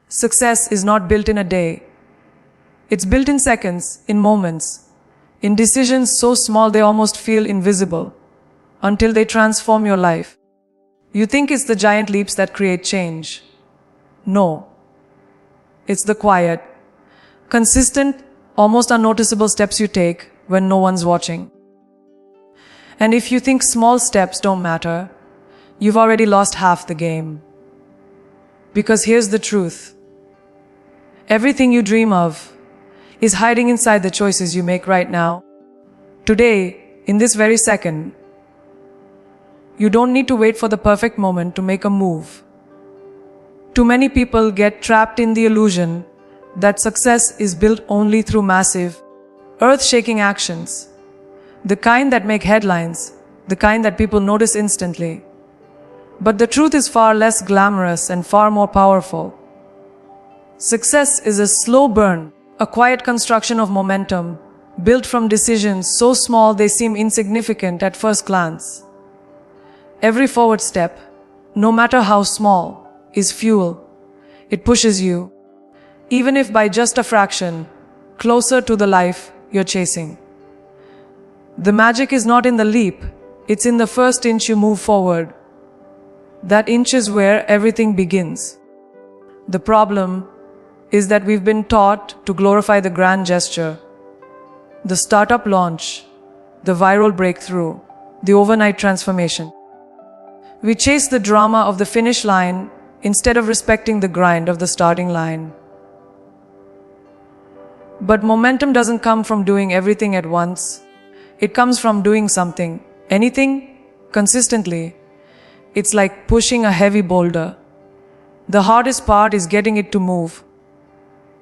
Success is not built in a day. It's built in seconds, in moments, in decisions so small they almost feel invisible, until they transform your life. You think it's the giant leaps that create change. No. It's the quiet, consistent, almost unnoticeable steps you take when no one's watching. And if you think small steps don't matter, you've already lost half the game. Because here's the truth. Everything you dream of is hiding inside the choices you make right now. Today, in this very second. You don't need to wait for the perfect moment to make a move. Too many people get trapped in the illusion that success is built only through massive, earth-shaking actions. The kind that make headlines, the kind that people notice instantly. But the truth is far less glamorous and far more powerful. Success is a slow burn, a quiet construction of momentum, built from decisions so small they seem insignificant at first glance. Every forward step, no matter how small, is fuel. It pushes you, even if by just a fraction, closer to the life you're chasing. The magic is not in the leap, it's in the first inch you move forward. That inch is where everything begins. The problem is that we've been taught to glorify the grand gesture, the startup launch, the viral breakthrough, the overnight transformation. We chase the drama of the finish line instead of respecting the grind of the starting line. But momentum doesn't come from doing everything at once. It comes from doing something, anything, consistently. It's like pushing a heavy boulder. The hardest part is getting it to move.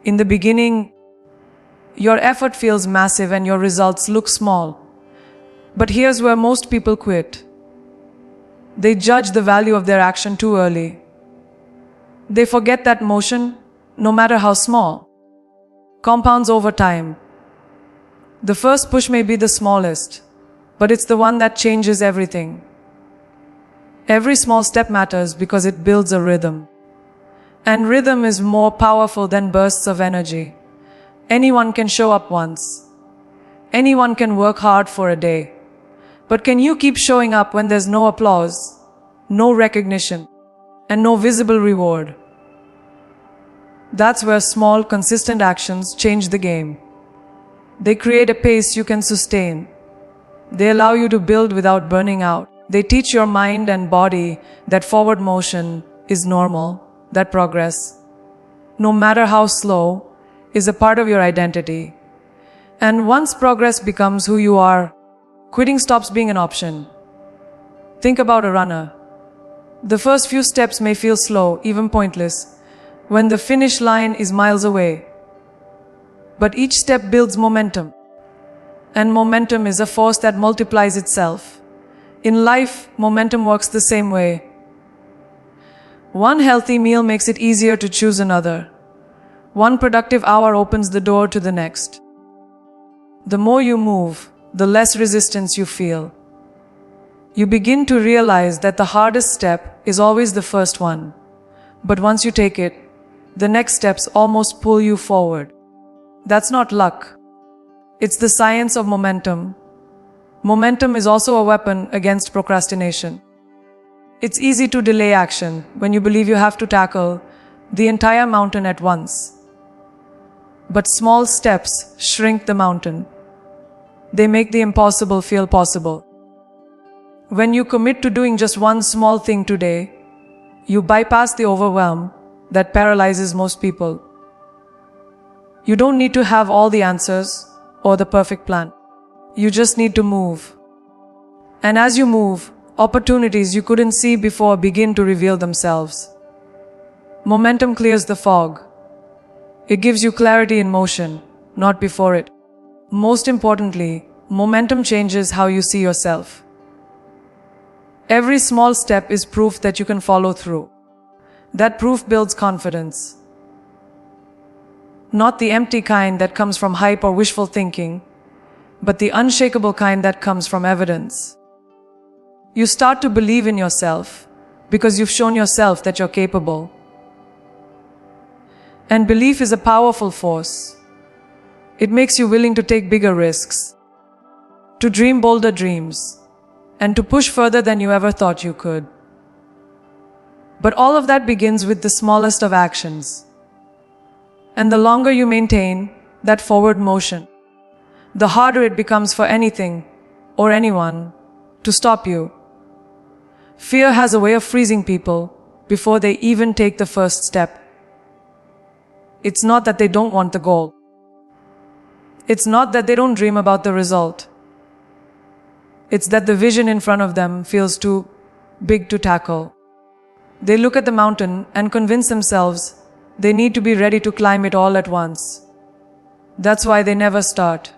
In the beginning, your effort feels massive and your results look small. But here's where most people quit. They judge the value of their action too early. They forget that motion, no matter how small, compounds over time. The first push may be the smallest, but it's the one that changes everything. Every small step matters because it builds a rhythm. And rhythm is more powerful than bursts of energy. Anyone can show up once. Anyone can work hard for a day. But can you keep showing up when there's no applause, no recognition, and no visible reward? That's where small, consistent actions change the game. They create a pace you can sustain. They allow you to build without burning out. They teach your mind and body that forward motion is normal, that progress, no matter how slow, is a part of your identity. And once progress becomes who you are, quitting stops being an option. Think about a runner. The first few steps may feel slow, even pointless, when the finish line is miles away. But each step builds momentum. And momentum is a force that multiplies itself. In life, momentum works the same way. One healthy meal makes it easier to choose another. One productive hour opens the door to the next. The more you move, the less resistance you feel. You begin to realize that the hardest step is always the first one. But once you take it, the next steps almost pull you forward. That's not luck. It's the science of momentum. Momentum is also a weapon against procrastination. It's easy to delay action when you believe you have to tackle the entire mountain at once. But small steps shrink the mountain. They make the impossible feel possible. When you commit to doing just one small thing today, you bypass the overwhelm that paralyzes most people. You don't need to have all the answers or the perfect plan. You just need to move. And as you move, opportunities you couldn't see before begin to reveal themselves. Momentum clears the fog. It gives you clarity in motion, not before it. Most importantly, momentum changes how you see yourself. Every small step is proof that you can follow through. That proof builds confidence. Not the empty kind that comes from hype or wishful thinking, but the unshakable kind that comes from evidence. You start to believe in yourself because you've shown yourself that you're capable. And belief is a powerful force. It makes you willing to take bigger risks, to dream bolder dreams, and to push further than you ever thought you could. But all of that begins with the smallest of actions. And the longer you maintain that forward motion, the harder it becomes for anything or anyone to stop you. Fear has a way of freezing people before they even take the first step. It's not that they don't want the goal. It's not that they don't dream about the result. It's that the vision in front of them feels too big to tackle. They look at the mountain and convince themselves they need to be ready to climb it all at once. That's why they never start.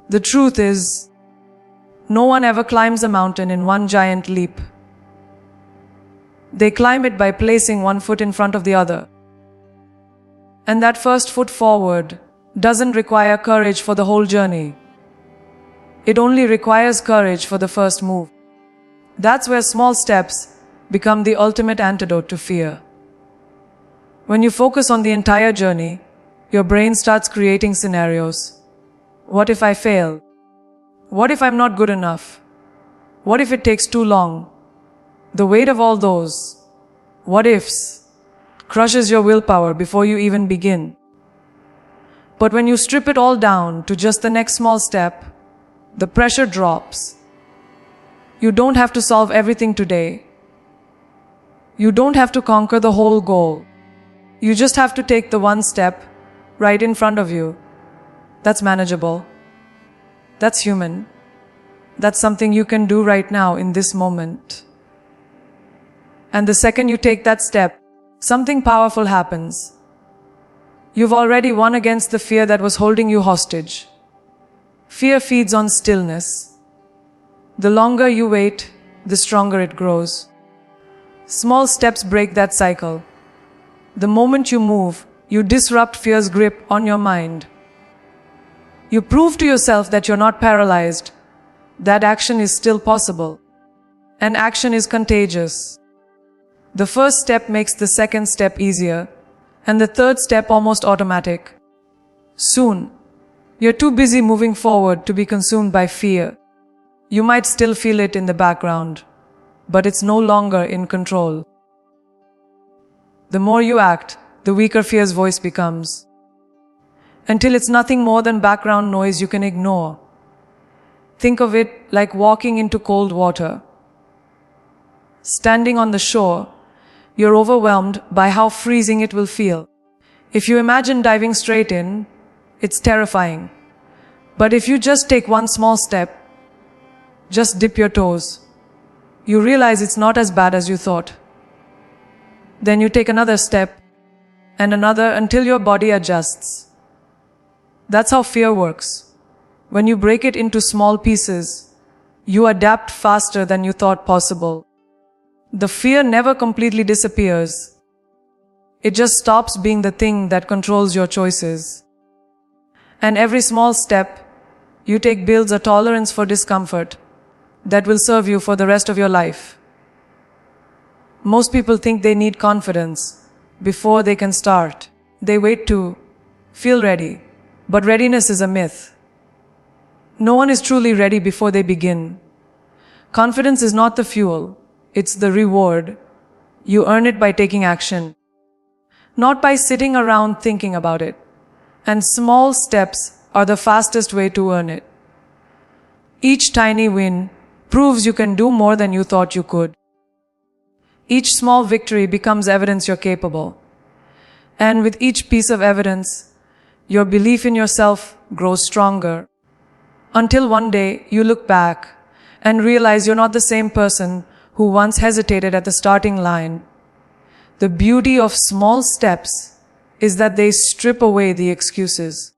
The truth is, no one ever climbs a mountain in one giant leap. They climb it by placing one foot in front of the other. And that first foot forward doesn't require courage for the whole journey. It only requires courage for the first move. That's where small steps become the ultimate antidote to fear. When you focus on the entire journey, your brain starts creating scenarios. What if I fail? What if I'm not good enough? What if it takes too long? The weight of all those what ifs crushes your willpower before you even begin. But when you strip it all down to just the next small step, the pressure drops. You don't have to solve everything today. You don't have to conquer the whole goal. You just have to take the one step right in front of you. That's manageable. That's human. That's something you can do right now in this moment. And the second you take that step, something powerful happens. You've already won against the fear that was holding you hostage. Fear feeds on stillness. The longer you wait, the stronger it grows. Small steps break that cycle. The moment you move, you disrupt fear's grip on your mind. You prove to yourself that you're not paralyzed, that action is still possible, and action is contagious. The first step makes the second step easier, and the third step almost automatic. Soon, you're too busy moving forward to be consumed by fear. You might still feel it in the background, but it's no longer in control. The more you act, the weaker fear's voice becomes, until it's nothing more than background noise you can ignore. Think of it like walking into cold water. Standing on the shore, you're overwhelmed by how freezing it will feel. If you imagine diving straight in, it's terrifying. But if you just take one small step, just dip your toes, you realize it's not as bad as you thought. Then you take another step, and another until your body adjusts. That's how fear works. When you break it into small pieces, you adapt faster than you thought possible. The fear never completely disappears. It just stops being the thing that controls your choices. And every small step you take builds a tolerance for discomfort that will serve you for the rest of your life. Most people think they need confidence before they can start. They wait to feel ready, but readiness is a myth. No one is truly ready before they begin. Confidence is not the fuel, it's the reward. You earn it by taking action, not by sitting around thinking about it. And small steps are the fastest way to earn it. Each tiny win proves you can do more than you thought you could. Each small victory becomes evidence you're capable. And with each piece of evidence, your belief in yourself grows stronger. Until one day you look back and realize you're not the same person who once hesitated at the starting line. The beauty of small steps is that they strip away the excuses.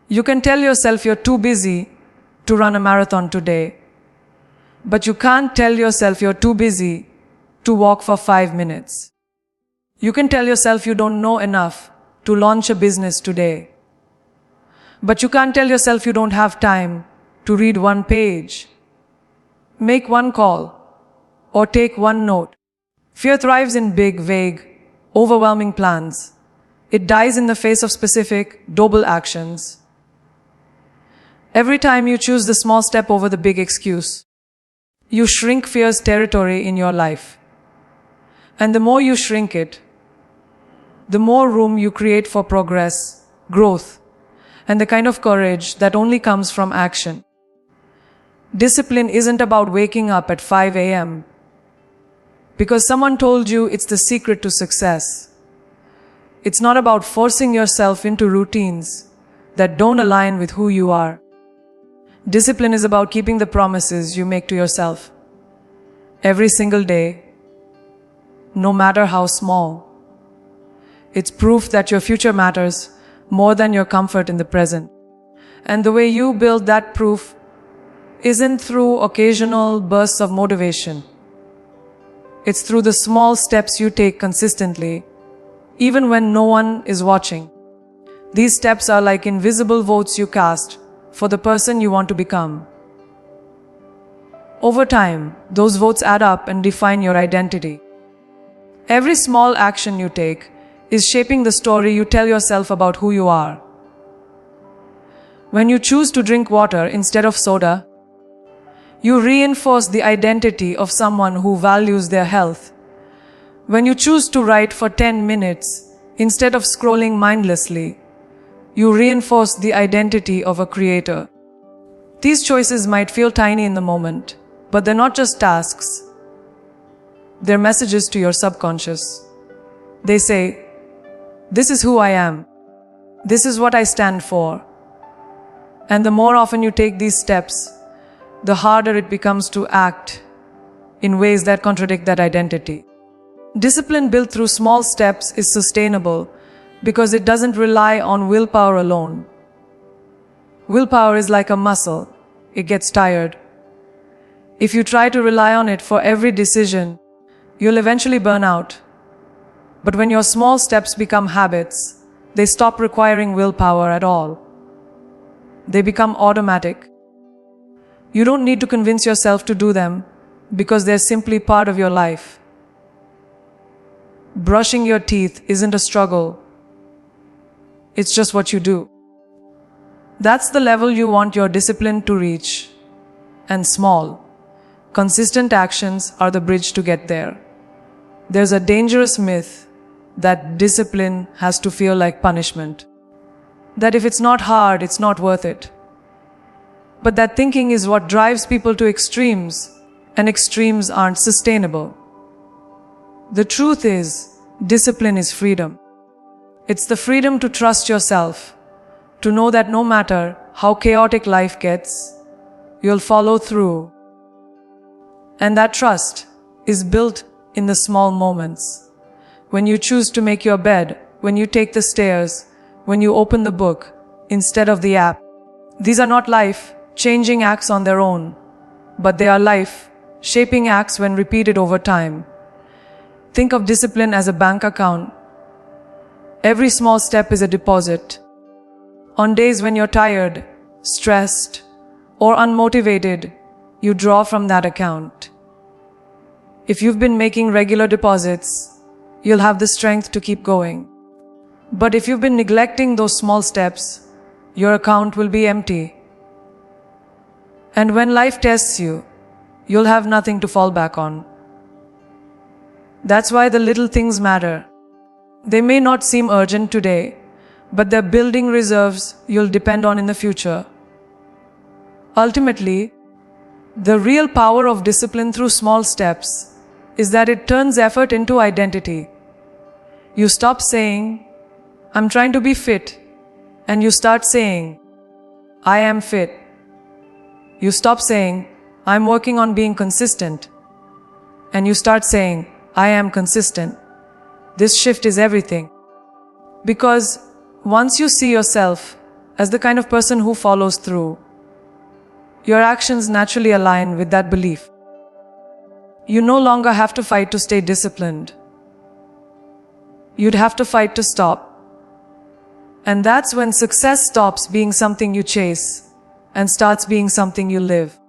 You can tell yourself you're too busy to run a marathon today, but you can't tell yourself you're too busy to walk for 5 minutes. You can tell yourself you don't know enough to launch a business today, but you can't tell yourself you don't have time to read one page, make one call, or take one note. Fear thrives in big, vague, overwhelming plans. It dies in the face of specific, doable actions. Every time you choose the small step over the big excuse, you shrink fear's territory in your life. And the more you shrink it, the more room you create for progress, growth, and the kind of courage that only comes from action. Discipline isn't about waking up at 5 a.m. because someone told you it's the secret to success. It's not about forcing yourself into routines that don't align with who you are. Discipline is about keeping the promises you make to yourself every single day, no matter how small. It's proof that your future matters more than your comfort in the present. And the way you build that proof isn't through occasional bursts of motivation. It's through the small steps you take consistently, even when no one is watching. These steps are like invisible votes you cast for the person you want to become. Over time, those votes add up and define your identity. Every small action you take is shaping the story you tell yourself about who you are. When you choose to drink water instead of soda, you reinforce the identity of someone who values their health. When you choose to write for 10 minutes instead of scrolling mindlessly, you reinforce the identity of a creator. These choices might feel tiny in the moment, but they're not just tasks. They're messages to your subconscious. They say, "This is who I am. This is what I stand for." And the more often you take these steps, the harder it becomes to act in ways that contradict that identity. Discipline built through small steps is sustainable because it doesn't rely on willpower alone. Willpower is like a muscle. It gets tired. If you try to rely on it for every decision, you'll eventually burn out. But when your small steps become habits, they stop requiring willpower at all. They become automatic. You don't need to convince yourself to do them because they're simply part of your life. Brushing your teeth isn't a struggle. It's just what you do. That's the level you want your discipline to reach. And small, consistent actions are the bridge to get there. There's a dangerous myth that discipline has to feel like punishment. That if it's not hard, it's not worth it. But that thinking is what drives people to extremes, and extremes aren't sustainable. The truth is, discipline is freedom. It's the freedom to trust yourself, to know that no matter how chaotic life gets, you'll follow through. And that trust is built in the small moments. When you choose to make your bed, when you take the stairs, when you open the book instead of the app. These are not life-changing acts on their own, but they are life-shaping acts when repeated over time. Think of discipline as a bank account. Every small step is a deposit. On days when you're tired, stressed, or unmotivated, you draw from that account. If you've been making regular deposits, you'll have the strength to keep going. But if you've been neglecting those small steps, your account will be empty. And when life tests you, you'll have nothing to fall back on. That's why the little things matter. They may not seem urgent today, but they're building reserves you'll depend on in the future. Ultimately, the real power of discipline through small steps is that it turns effort into identity. You stop saying, "I'm trying to be fit," and you start saying, "I am fit." You stop saying, "I'm working on being consistent," and you start saying, "I am consistent." This shift is everything. Because once you see yourself as the kind of person who follows through, your actions naturally align with that belief. You no longer have to fight to stay disciplined. You'd have to fight to stop. And that's when success stops being something you chase and starts being something you live.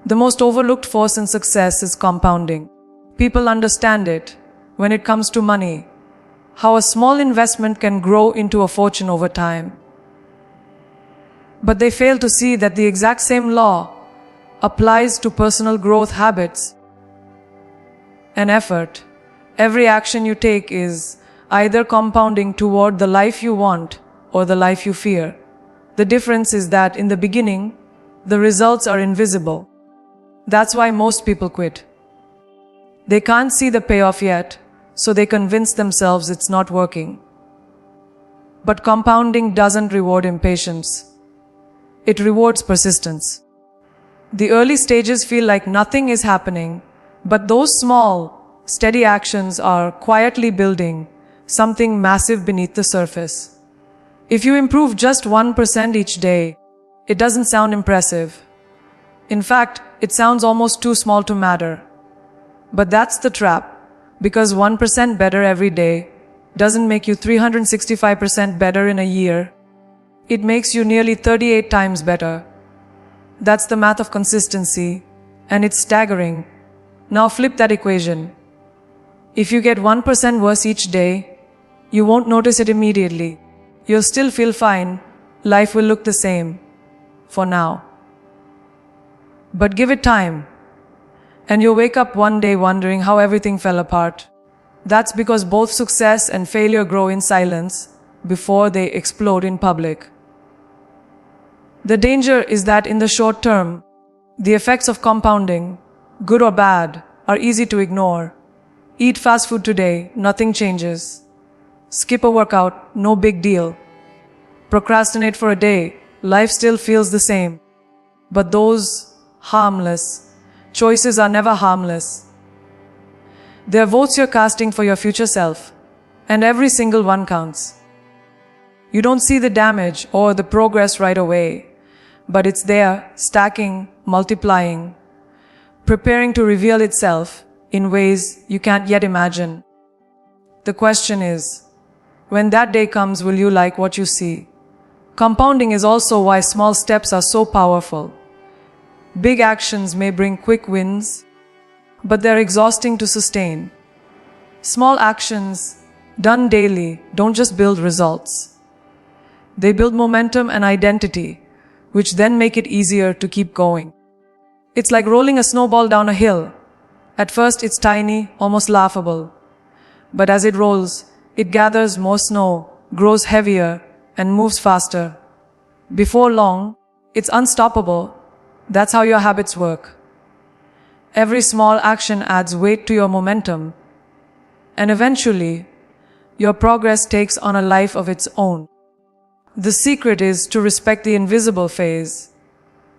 The most overlooked force in success is compounding. People understand it when it comes to money, how a small investment can grow into a fortune over time. But they fail to see that the exact same law applies to personal growth habits and effort. Every action you take is either compounding toward the life you want or the life you fear. The difference is that in the beginning, the results are invisible. That's why most people quit. They can't see the payoff yet, so they convince themselves it's not working. But compounding doesn't reward impatience. It rewards persistence. The early stages feel like nothing is happening, but those small, steady actions are quietly building something massive beneath the surface. If you improve just 1% each day, it doesn't sound impressive. In fact, it sounds almost too small to matter. But that's the trap, because 1% better every day doesn't make you 365% better in a year. It makes you nearly 38 times better. That's the math of consistency, and it's staggering. Now flip that equation. If you get 1% worse each day, you won't notice it immediately. You'll still feel fine. Life will look the same. For now. But give it time, and you'll wake up one day wondering how everything fell apart. That's because both success and failure grow in silence before they explode in public. The danger is that in the short term, the effects of compounding, good or bad, are easy to ignore. Eat fast food today, nothing changes. Skip a workout, no big deal. Procrastinate for a day, life still feels the same. But those harmless choices are never harmless. They're votes you're casting for your future self, and every single one counts. You don't see the damage or the progress right away, but it's there, stacking, multiplying, preparing to reveal itself in ways you can't yet imagine. The question is, when that day comes, will you like what you see? Compounding is also why small steps are so powerful. Big actions may bring quick wins, but they're exhausting to sustain. Small actions, done daily, don't just build results. They build momentum and identity, which then make it easier to keep going. It's like rolling a snowball down a hill. At first it's tiny, almost laughable. But as it rolls, it gathers more snow, grows heavier, and moves faster. Before long, it's unstoppable. That's how your habits work. Every small action adds weight to your momentum, and eventually, your progress takes on a life of its own. The secret is to respect the invisible phase,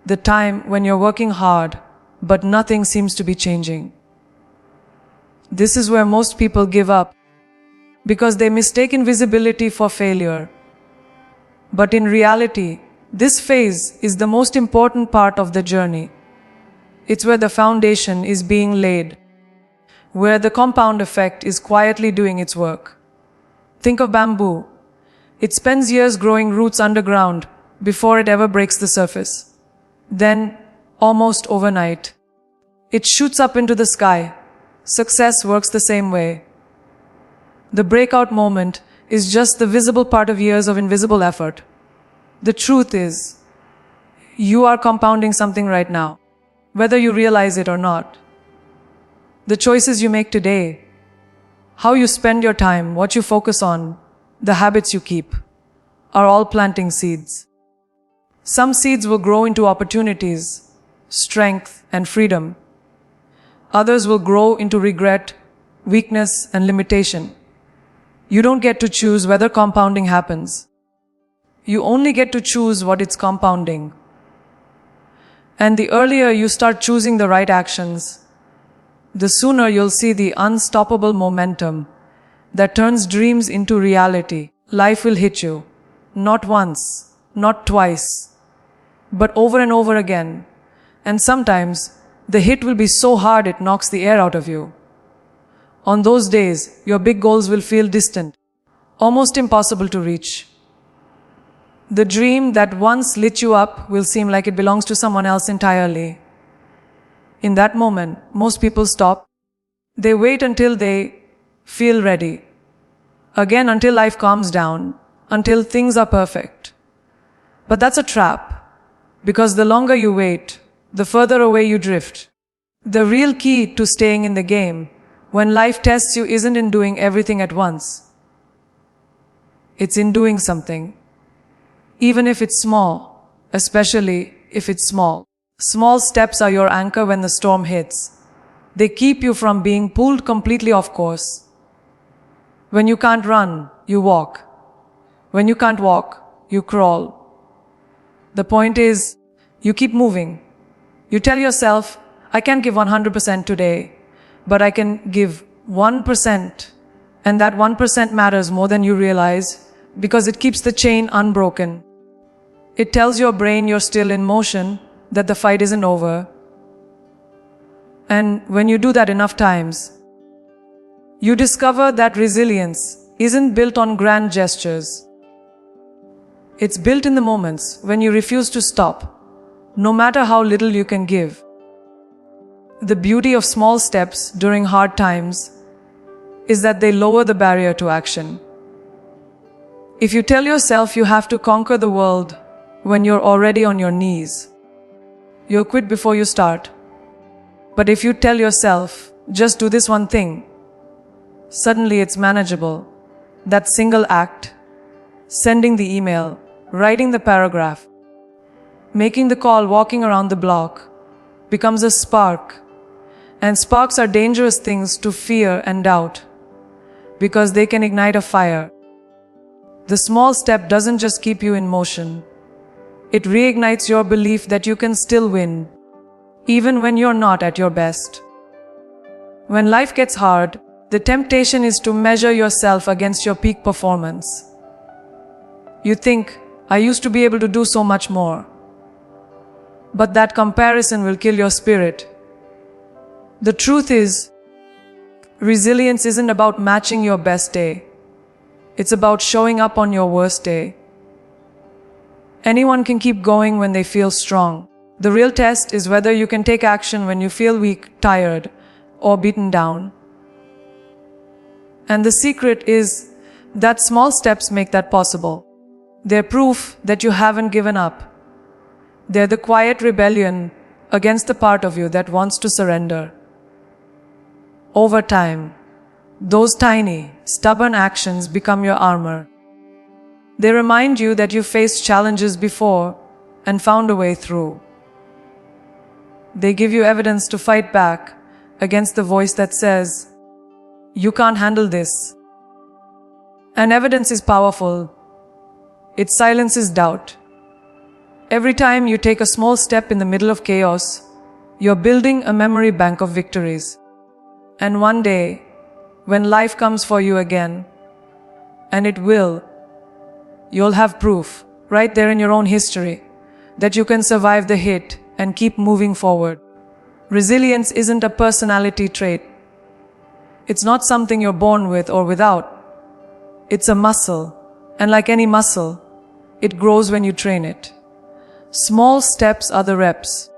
the time when you're working hard, but nothing seems to be changing. This is where most people give up, because they mistake invisibility for failure. But in reality, this phase is the most important part of the journey. It's where the foundation is being laid, where the compound effect is quietly doing its work. Think of bamboo. It spends years growing roots underground before it ever breaks the surface. Then, almost overnight, it shoots up into the sky. Success works the same way. The breakout moment is just the visible part of years of invisible effort. The truth is, you are compounding something right now, whether you realize it or not. The choices you make today, how you spend your time, what you focus on, the habits you keep, are all planting seeds. Some seeds will grow into opportunities, strength, and freedom. Others will grow into regret, weakness, and limitation. You don't get to choose whether compounding happens. You only get to choose what it's compounding. And the earlier you start choosing the right actions, the sooner you'll see the unstoppable momentum that turns dreams into reality. Life will hit you, not once, not twice, but over and over again. And sometimes, the hit will be so hard it knocks the air out of you. On those days, your big goals will feel distant, almost impossible to reach. The dream that once lit you up will seem like it belongs to someone else entirely. In that moment, most people stop. They wait until they feel ready. again until life calms down, until things are perfect. But that's a trap, because the longer you wait, the further away you drift. The real key to staying in the game, when life tests you, isn't in doing everything at once. It's in doing something. Even if it's small, especially if it's small. Small steps are your anchor when the storm hits. They keep you from being pulled completely off course. When you can't run, you walk. When you can't walk, you crawl. The point is, you keep moving. You tell yourself, I can't give 100% today, but I can give 1%. And that 1% matters more than you realize, because it keeps the chain unbroken. It tells your brain you're still in motion, that the fight isn't over. And when you do that enough times, you discover that resilience isn't built on grand gestures. It's built in the moments when you refuse to stop, no matter how little you can give. The beauty of small steps during hard times is that they lower the barrier to action. If you tell yourself you have to conquer the world when you're already on your knees, you'll quit before you start. But if you tell yourself, just do this one thing, suddenly it's manageable. That single act, sending the email, writing the paragraph, making the call, walking around the block, becomes a spark. And sparks are dangerous things to fear and doubt, because they can ignite a fire. The small step doesn't just keep you in motion. It reignites your belief that you can still win, even when you're not at your best. When life gets hard, the temptation is to measure yourself against your peak performance. You think, I used to be able to do so much more. But that comparison will kill your spirit. The truth is, resilience isn't about matching your best day. It's about showing up on your worst day. Anyone can keep going when they feel strong. The real test is whether you can take action when you feel weak, tired, or beaten down. And the secret is that small steps make that possible. They're proof that you haven't given up. They're the quiet rebellion against the part of you that wants to surrender. Over time, those tiny, stubborn actions become your armor. They remind you that you faced challenges before and found a way through. They give you evidence to fight back against the voice that says, you can't handle this. And evidence is powerful. It silences doubt. Every time you take a small step in the middle of chaos, you're building a memory bank of victories. And one day, when life comes for you again, and it will, you'll have proof, right there in your own history, that you can survive the hit and keep moving forward. Resilience isn't a personality trait. It's not something you're born with or without. It's a muscle, and like any muscle, it grows when you train it. Small steps are the reps.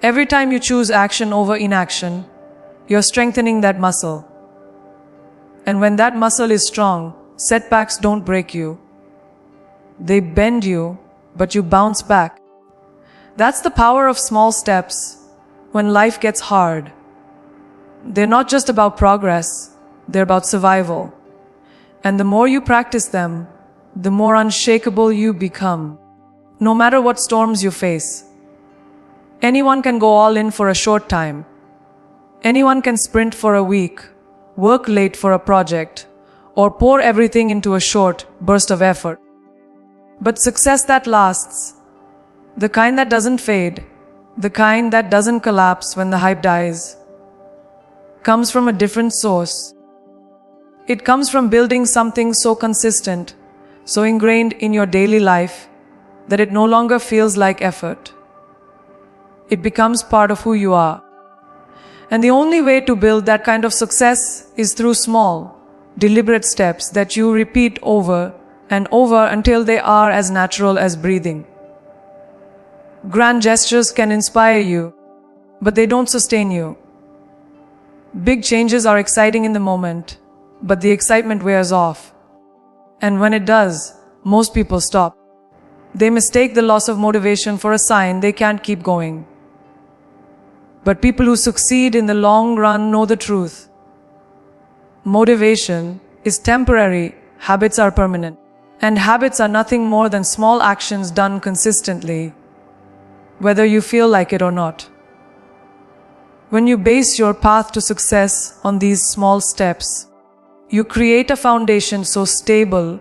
Every time you choose action over inaction, you're strengthening that muscle. And when that muscle is strong, setbacks don't break you. They bend you, but you bounce back. That's the power of small steps when life gets hard. They're not just about progress, they're about survival. And the more you practice them, the more unshakable you become. No matter what storms you face. Anyone can go all in for a short time. Anyone can sprint for a week, work late for a project, or pour everything into a short burst of effort. But success that lasts, the kind that doesn't fade, the kind that doesn't collapse when the hype dies, comes from a different source. It comes from building something so consistent, so ingrained in your daily life, that it no longer feels like effort. It becomes part of who you are. And the only way to build that kind of success is through small, deliberate steps that you repeat over and over until they are as natural as breathing. Grand gestures can inspire you, but they don't sustain you. Big changes are exciting in the moment, but the excitement wears off. And when it does, most people stop. They mistake the loss of motivation for a sign they can't keep going. But people who succeed in the long run know the truth. Motivation is temporary, habits are permanent. And habits are nothing more than small actions done consistently, whether you feel like it or not. When you base your path to success on these small steps, you create a foundation so stable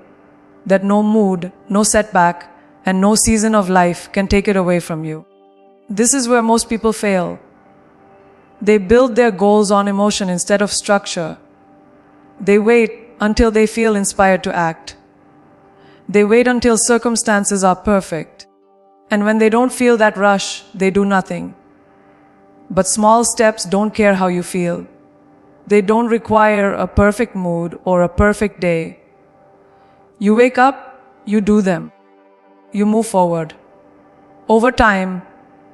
that no mood, no setback, and no season of life can take it away from you. This is where most people fail. They build their goals on emotion instead of structure. They wait until they feel inspired to act. They wait until circumstances are perfect. And when they don't feel that rush, they do nothing. But small steps don't care how you feel. They don't require a perfect mood or a perfect day. You wake up, you do them. You move forward. Over time,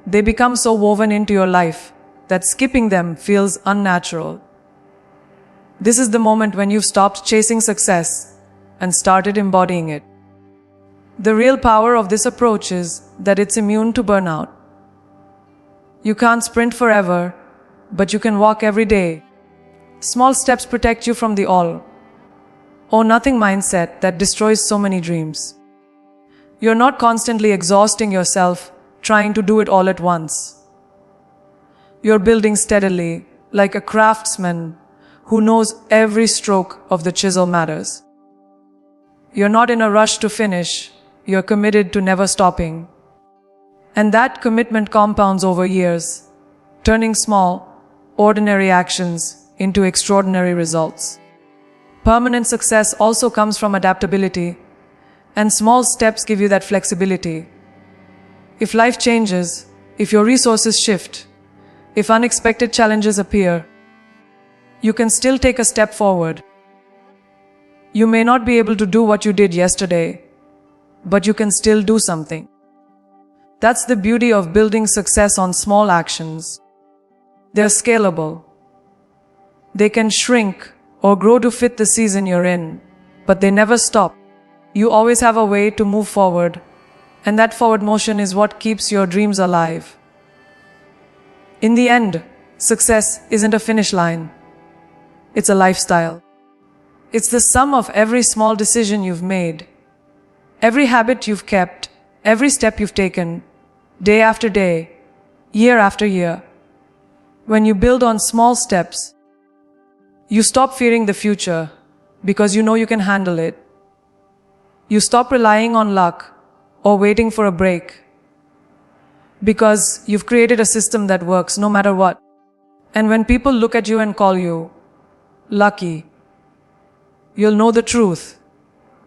they become so woven into your life that skipping them feels unnatural. This is the moment when you've stopped chasing success and started embodying it. The real power of this approach is that it's immune to burnout. You can't sprint forever, but you can walk every day. Small steps protect you from the all or nothing mindset that destroys so many dreams. You're not constantly exhausting yourself trying to do it all at once. You're building steadily, like a craftsman who knows every stroke of the chisel matters. You're not in a rush to finish, you're committed to never stopping. And that commitment compounds over years, turning small, ordinary actions into extraordinary results. Permanent success also comes from adaptability, and small steps give you that flexibility. If life changes, if your resources shift, if unexpected challenges appear, you can still take a step forward. You may not be able to do what you did yesterday, but you can still do something. That's the beauty of building success on small actions. They're scalable. They can shrink or grow to fit the season you're in, but they never stop. You always have a way to move forward, and that forward motion is what keeps your dreams alive. In the end, success isn't a finish line. It's a lifestyle. It's the sum of every small decision you've made, every habit you've kept, every step you've taken, day after day, year after year. When you build on small steps, you stop fearing the future because you know you can handle it. You stop relying on luck or waiting for a break because you've created a system that works no matter what. And when people look at you and call you lucky, you'll know the truth.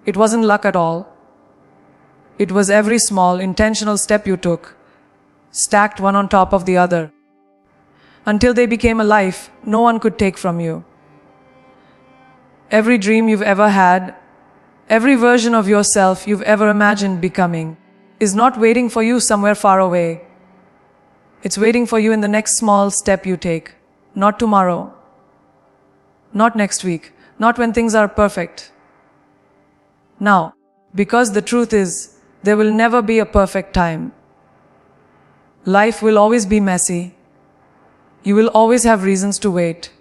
It wasn't luck at all. It was every small, intentional step you took, stacked one on top of the other, until they became a life no one could take from you. Every dream you've ever had, every version of yourself you've ever imagined becoming, is not waiting for you somewhere far away. It's waiting for you in the next small step you take. Not tomorrow, not next week, not when things are perfect. Now, because the truth is, there will never be a perfect time. Life will always be messy. You will always have reasons to wait.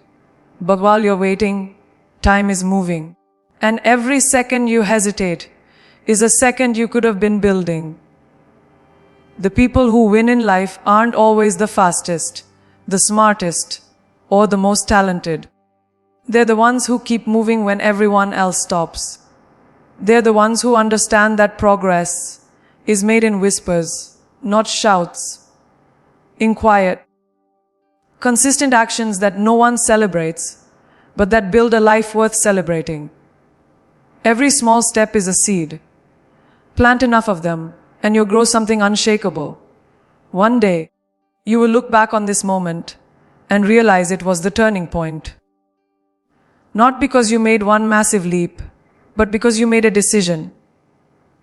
But while you're waiting, time is moving. And every second you hesitate is a second you could have been building. The people who win in life aren't always the fastest, the smartest, or the most talented. They're the ones who keep moving when everyone else stops. They're the ones who understand that progress is made in whispers, not shouts, in quiet, consistent actions that no one celebrates, but that build a life worth celebrating. Every small step is a seed. Plant enough of them, and you'll grow something unshakable. One day, you will look back on this moment and realize it was the turning point. Not because you made one massive leap, but because you made a decision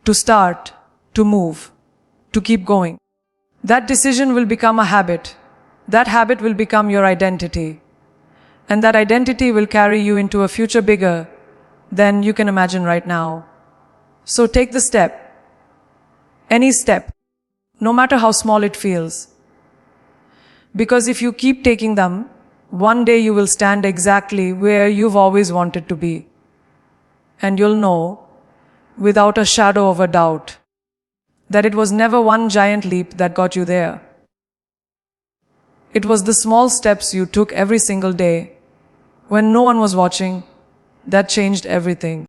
to start, to move, to keep going. That decision will become a habit. That habit will become your identity. And that identity will carry you into a future bigger than you can imagine right now. So take the step. Any step, no matter how small it feels. Because if you keep taking them, one day you will stand exactly where you've always wanted to be. And you'll know, without a shadow of a doubt, that it was never one giant leap that got you there. It was the small steps you took every single day, when no one was watching, that changed everything.